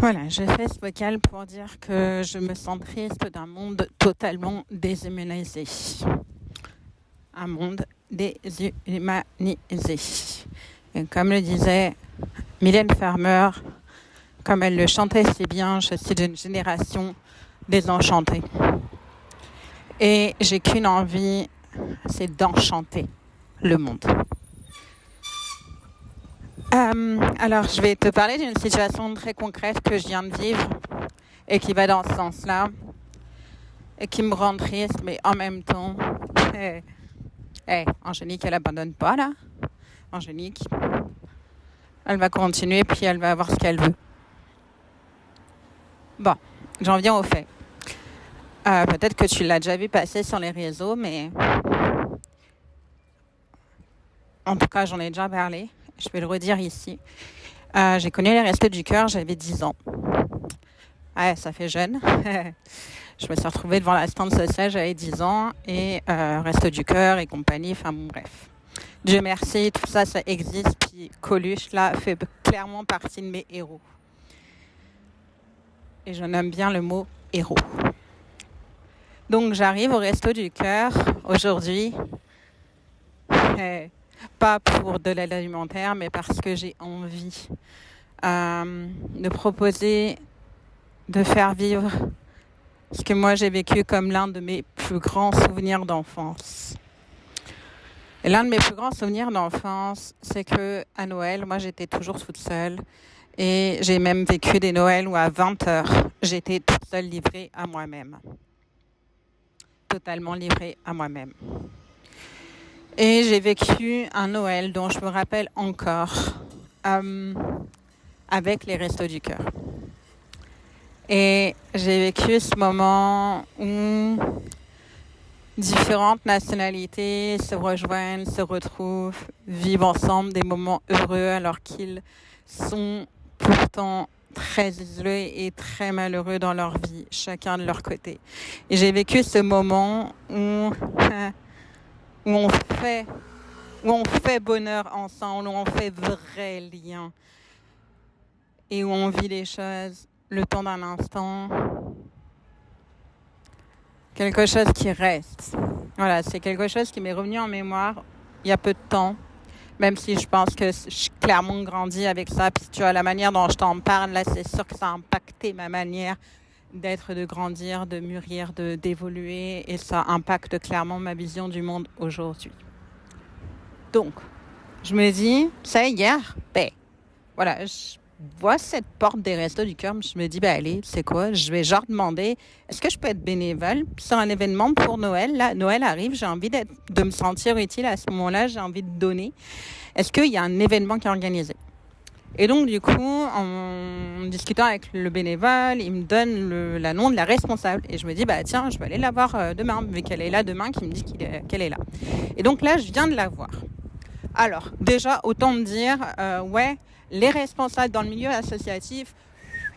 Voilà, j'ai fait ce vocal pour dire que je me sens triste d'un monde totalement déshumanisé. Un monde déshumanisé. Et comme le disait Mylène Farmer, comme elle le chantait si bien, je suis d'une génération désenchantée. Et j'ai qu'une envie, c'est d'enchanter le monde. Alors, je vais te parler d'une situation très concrète que je viens de vivre et qui va dans ce sens-là et qui me rend triste, mais en même temps, Angélique, elle abandonne pas là. Angélique, elle va continuer puis elle va avoir ce qu'elle veut. Bon, j'en viens au fait. Peut-être que tu l'as déjà vu passer sur les réseaux, mais en tout cas, j'en ai déjà parlé. Je vais le redire ici. J'ai connu les Restos du Cœur, j'avais 10 ans. Ouais, ça fait jeune. Je me suis retrouvée devant la stand sociale, j'avais 10 ans, et Restos du Cœur et compagnie, enfin bon, bref. Dieu merci, tout ça, ça existe, puis Coluche, là, fait clairement partie de mes héros. Et je nomme bien le mot héros. Donc, j'arrive au Restos du Cœur aujourd'hui, pas pour de l'aide alimentaire, mais parce que j'ai envie de proposer de faire vivre ce que moi j'ai vécu comme l'un de mes plus grands souvenirs d'enfance. Et l'un de mes plus grands souvenirs d'enfance, c'est que à Noël, moi j'étais toujours toute seule. Et j'ai même vécu des Noëls où à 20h, j'étais toute seule livrée à moi-même. Totalement livrée à moi-même. Et j'ai vécu un Noël dont je me rappelle encore avec les Restos du Cœur. Et j'ai vécu ce moment où différentes nationalités se rejoignent, se retrouvent, vivent ensemble des moments heureux alors qu'ils sont pourtant très isolés et très malheureux dans leur vie, chacun de leur côté. Et j'ai vécu ce moment où on fait bonheur ensemble, où on fait vrai lien et où on vit les choses le temps d'un instant. Quelque chose qui reste. Voilà, c'est quelque chose qui m'est revenu en mémoire il y a peu de temps, même si je pense que j'ai clairement grandi avec ça. Puis tu vois, la manière dont je t'en parle, là, c'est sûr que ça a impacté ma manière d'être, de grandir, de mûrir, d'évoluer. Et ça impacte clairement ma vision du monde aujourd'hui. Donc, je me dis, ça hier, voilà, je vois cette porte des Restos du Cœur, je me dis, allez, c'est quoi? Je vais genre demander, est-ce que je peux être bénévole? Puis c'est un événement pour Noël. Là, Noël arrive, j'ai envie de me sentir utile à ce moment-là, j'ai envie de donner. Est-ce qu'il y a un événement qui est organisé? Et donc, du coup, en discutant avec le bénévole, il me donne le nom de la responsable. Et je me dis, tiens, je vais aller la voir demain, vu qu'elle est là demain, qui me dit qu'elle est là. Et donc là, je viens de la voir. Alors, déjà, autant me dire, les responsables dans le milieu associatif,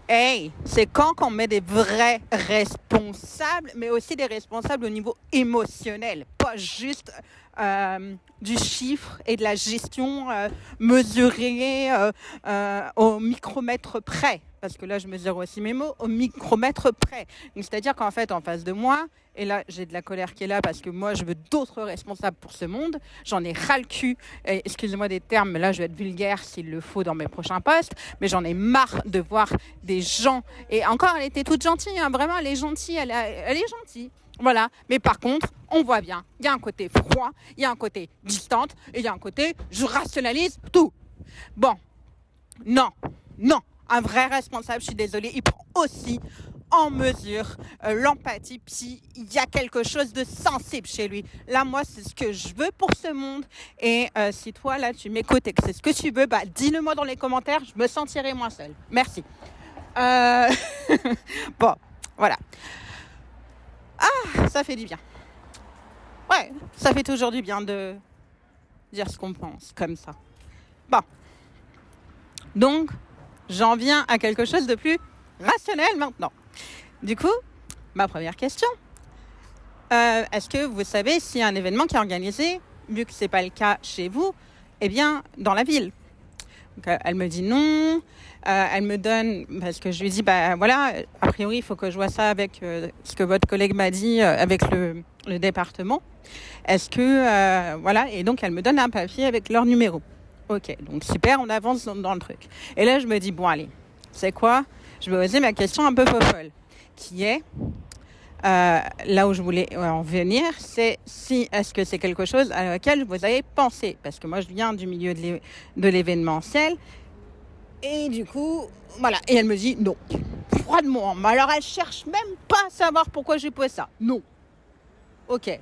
c'est quand qu'on met des vrais responsables, mais aussi des responsables au niveau émotionnel, pas juste du chiffre et de la gestion mesurée au micromètre près. Parce que là, je mesure aussi mes mots au micromètre près. Donc, c'est-à-dire qu'en fait, en face de moi, et là, j'ai de la colère qui est là parce que moi, je veux d'autres responsables pour ce monde. J'en ai ras le cul. Et, excusez-moi des termes, mais là, je vais être vulgaire s'il le faut dans mes prochains posts. Mais j'en ai marre de voir des gens. Et encore, elle était toute gentille. Hein, vraiment, elle est gentille. Elle est gentille. Voilà. Mais par contre, on voit bien, il y a un côté froid, il y a un côté distante, et il y a un côté, je rationalise tout. Bon, non. Un vrai responsable, je suis désolée, il prend aussi en mesure l'empathie, puis il y a quelque chose de sensible chez lui. Là, moi, c'est ce que je veux pour ce monde. Et si toi, là, tu m'écoutes et que c'est ce que tu veux, dis-le moi dans les commentaires, je me sentirai moins seule. Merci. Bon, voilà. Ah, ça fait du bien. Ouais, ça fait toujours du bien de dire ce qu'on pense, comme ça. Bon. Donc, j'en viens à quelque chose de plus rationnel maintenant. Du coup, ma première question. Est-ce que vous savez s'il y a un événement qui est organisé, vu que ce n'est pas le cas chez vous, dans la ville? Donc, elle me dit non. Elle me donne, parce que je lui dis, bah voilà, a priori, il faut que je vois ça avec ce que votre collègue m'a dit avec le département. Est-ce que, voilà, et donc elle me donne un papier avec leur numéro. Ok, donc super, on avance dans le truc. Et là, je me dis, bon, allez, c'est quoi? Je vais poser ma question un peu folle, qui est, là où je voulais en venir, c'est si est-ce que c'est quelque chose à laquelle vous avez pensé? Parce que moi, je viens du milieu de l'événementiel. Et du coup, voilà. Et elle me dit non. Froidement. Mais alors, elle cherche même pas à savoir pourquoi j'ai posé ça. Non. Ok.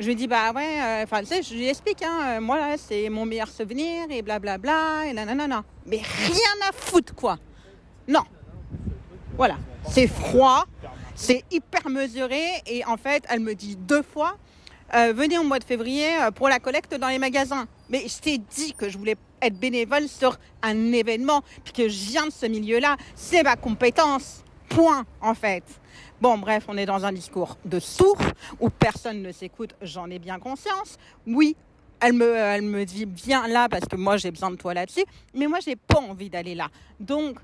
Je lui dis, bah ouais, tu sais, je lui explique, hein, moi, là, c'est mon meilleur souvenir, et blablabla, et nanana. Mais rien à foutre, quoi. Non. Voilà. C'est froid, c'est hyper mesuré, et en fait, elle me dit 2 fois, venez au mois de février pour la collecte dans les magasins. Mais je t'ai dit que je voulais être bénévole sur un événement, puis que je viens de ce milieu-là. C'est ma compétence. Point, en fait. Bon, bref, on est dans un discours de sourd, où personne ne s'écoute, j'en ai bien conscience. Oui, elle me dit, viens là, parce que moi, j'ai besoin de toi là-dessus. Mais moi, j'ai pas envie d'aller là. Donc,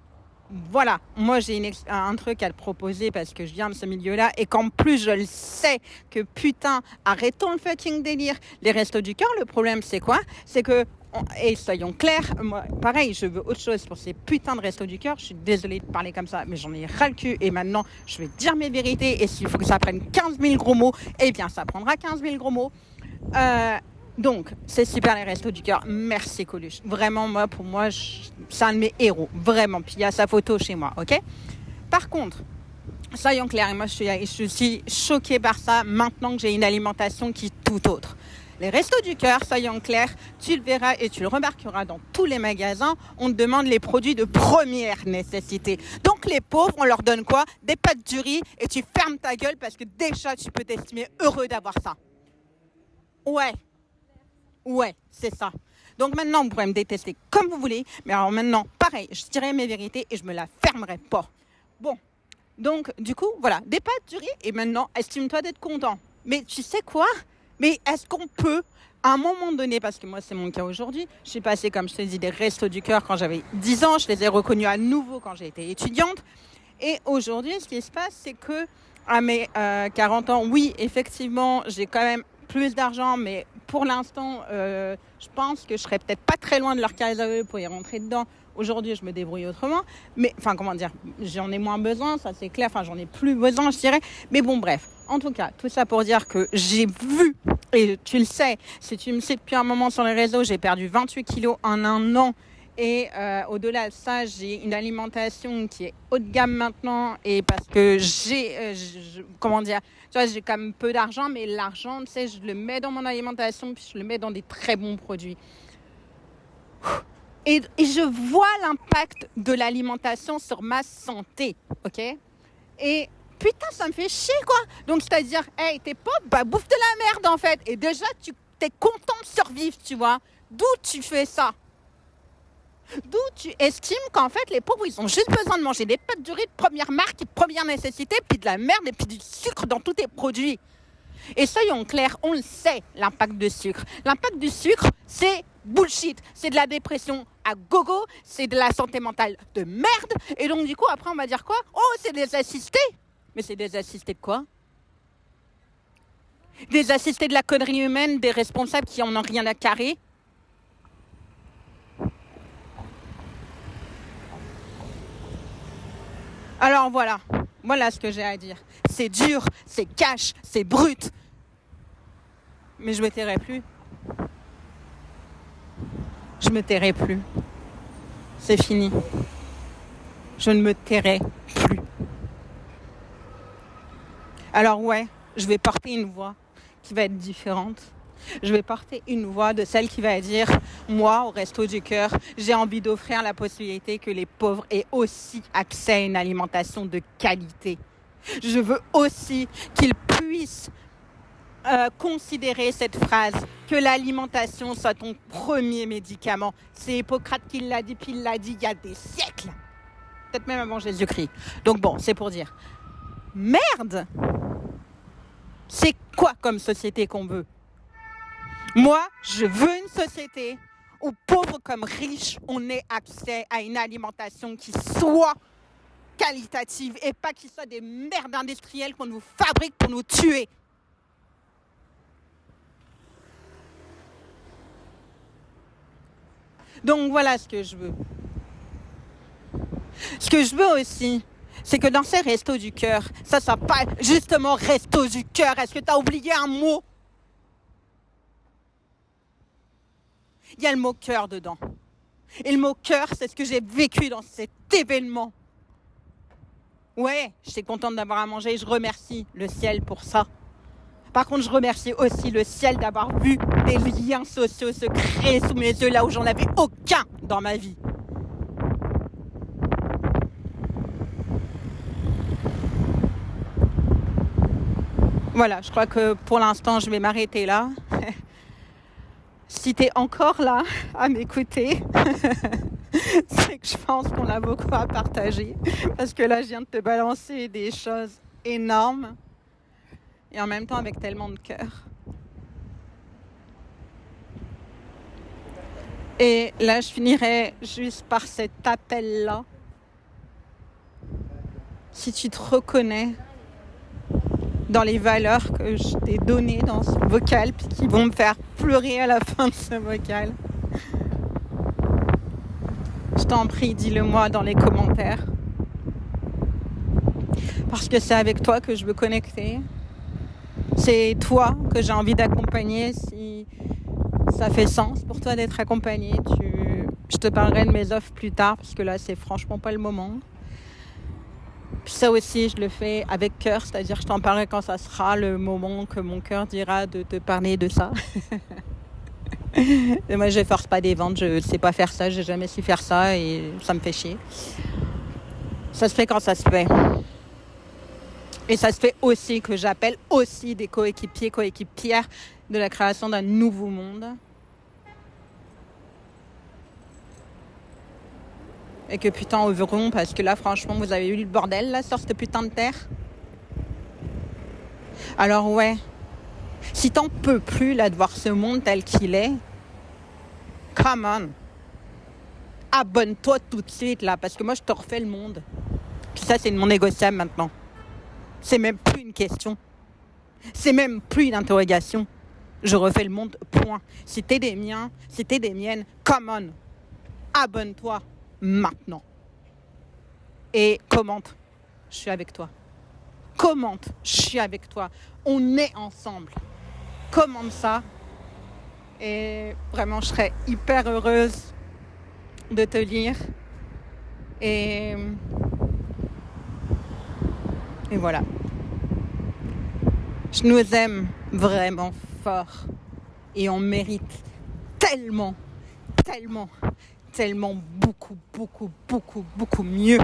voilà, moi j'ai un truc à te proposer parce que je viens de ce milieu-là et qu'en plus je le sais que putain, arrêtons le fucking délire. Les restos du cœur, le problème c'est quoi? C'est que, et soyons clairs, moi pareil, je veux autre chose pour ces putains de restos du cœur. Je suis désolée de parler comme ça, mais j'en ai ras le cul et maintenant je vais dire mes vérités et s'il faut que ça prenne 15 000 gros mots, eh bien ça prendra 15 000 gros mots. Donc, c'est super les restos du cœur. Merci Coluche. Vraiment, moi, pour moi, c'est un de mes héros. Vraiment. Puis il y a sa photo chez moi, ok? Par contre, soyons clairs, et moi je suis choquée par ça maintenant que j'ai une alimentation qui est tout autre. Les restos du cœur, soyons clairs, tu le verras et tu le remarqueras dans tous les magasins, on te demande les produits de première nécessité. Donc les pauvres, on leur donne quoi? Des pâtes du riz et tu fermes ta gueule parce que déjà tu peux t'estimer heureux d'avoir ça. Ouais, c'est ça. Donc maintenant, vous pourrez me détester comme vous voulez, mais alors maintenant, pareil, je dirai mes vérités et je me la fermerai pas. Bon, donc du coup, voilà, des pâtes du riz et maintenant, estime-toi d'être content. Mais tu sais quoi? Mais est-ce qu'on peut, à un moment donné, parce que moi c'est mon cas aujourd'hui, je suis passée, comme je te dis, des restos du cœur quand j'avais 10 ans, je les ai reconnus à nouveau quand j'ai été étudiante. Et aujourd'hui, ce qui se passe, c'est que à mes 40 ans, oui, effectivement, j'ai quand même plus d'argent, mais pour l'instant, je pense que je serais peut-être pas très loin de leur case à eux pour y rentrer dedans. Aujourd'hui, je me débrouille autrement. Mais, enfin, comment dire, j'en ai moins besoin, ça c'est clair. Enfin, j'en ai plus besoin, je dirais. Mais bon, bref. En tout cas, tout ça pour dire que j'ai vu, et tu le sais, si tu me sais depuis un moment sur les réseaux, j'ai perdu 28 kilos en un an. Et au-delà de ça, j'ai une alimentation qui est haut de gamme maintenant. Et parce que comment dire, tu vois, j'ai quand même peu d'argent, mais l'argent, tu sais, je le mets dans mon alimentation, puis je le mets dans des très bons produits. Et je vois l'impact de l'alimentation sur ma santé, ok? Et putain, ça me fait chier, quoi. Donc, c'est-à-dire, hey, t'es pauvre, bah bouffe de la merde, en fait. Et déjà, t'es content de survivre, tu vois. D'où tu fais ça? D'où tu estimes qu'en fait, les pauvres, ils ont juste besoin de manger des pâtes de riz de première marque, de première nécessité, puis de la merde et puis du sucre dans tous tes produits. Et soyons clairs, on le sait, l'impact du sucre. L'impact du sucre, c'est bullshit. C'est de la dépression à gogo, c'est de la santé mentale de merde. Et donc, du coup, après, on va dire quoi? Oh, c'est des assistés. Mais c'est des assistés de quoi? Des assistés de la connerie humaine, des responsables qui en ont rien à carrer. Alors voilà ce que j'ai à dire. C'est dur, c'est cash, c'est brut. Mais je me tairai plus. Je me tairai plus. C'est fini. Je ne me tairai plus. Alors ouais, je vais porter une voix qui va être différente. Je vais porter une voix de celle qui va dire, moi, au Resto du Cœur, j'ai envie d'offrir la possibilité que les pauvres aient aussi accès à une alimentation de qualité. Je veux aussi qu'ils puissent considérer cette phrase, que l'alimentation soit ton premier médicament. C'est Hippocrate qui l'a dit, puis il l'a dit il y a des siècles. Peut-être même avant Jésus-Christ. Donc bon, c'est pour dire, merde, c'est quoi comme société qu'on veut? Moi, je veux une société où pauvres comme riches, on ait accès à une alimentation qui soit qualitative et pas qui soit des merdes industrielles qu'on nous fabrique pour nous tuer. Donc voilà ce que je veux. Ce que je veux aussi, c'est que dans ces restos du cœur, ça soit pas justement resto du cœur. Est-ce que tu as oublié un mot? Il y a le mot cœur dedans. Et le mot cœur, c'est ce que j'ai vécu dans cet événement. Ouais, j'étais contente d'avoir à manger et je remercie le ciel pour ça. Par contre, je remercie aussi le ciel d'avoir vu des liens sociaux se créer sous mes yeux là où j'en avais aucun dans ma vie. Voilà, je crois que pour l'instant, je vais m'arrêter là. Si tu es encore là à m'écouter, c'est que je pense qu'on a beaucoup à partager. Parce que là, je viens de te balancer des choses énormes et en même temps avec tellement de cœur. Et là, je finirai juste par cet appel-là. Si tu te reconnais dans les valeurs que je t'ai données dans ce vocal, puis qui vont me faire pleurer à la fin de ce vocal, je t'en prie, dis-le moi dans les commentaires. Parce que c'est avec toi que je veux connecter. C'est toi que j'ai envie d'accompagner. Si ça fait sens pour toi d'être accompagné, je te parlerai de mes offres plus tard, parce que là, c'est franchement pas le moment. Puis ça aussi, je le fais avec cœur, c'est-à-dire je t'en parlerai quand ça sera le moment que mon cœur dira de te parler de ça. Et moi, je ne force pas des ventes, je ne sais pas faire ça, j'ai jamais su faire ça et ça me fait chier. Ça se fait quand ça se fait. Et ça se fait aussi que j'appelle aussi des coéquipiers, coéquipières de la création d'un nouveau monde. Et que putain ouvrons, parce que là franchement vous avez eu le bordel là sur cette putain de terre. Alors ouais, si t'en peux plus là de voir ce monde tel qu'il est, come on, abonne-toi tout de suite là, parce que moi je te refais le monde. Puis ça c'est non négociable maintenant. C'est même plus une question. C'est même plus une interrogation. Je refais le monde, point. Si t'es des miens, si t'es des miennes, come on, abonne-toi maintenant. Et commente, je suis avec toi. Commente, je suis avec toi. On est ensemble. Commente ça. Et vraiment, je serais hyper heureuse de te lire. Et voilà. Je nous aime vraiment fort. Et on mérite tellement, tellement, tellement beaucoup, beaucoup, beaucoup, beaucoup mieux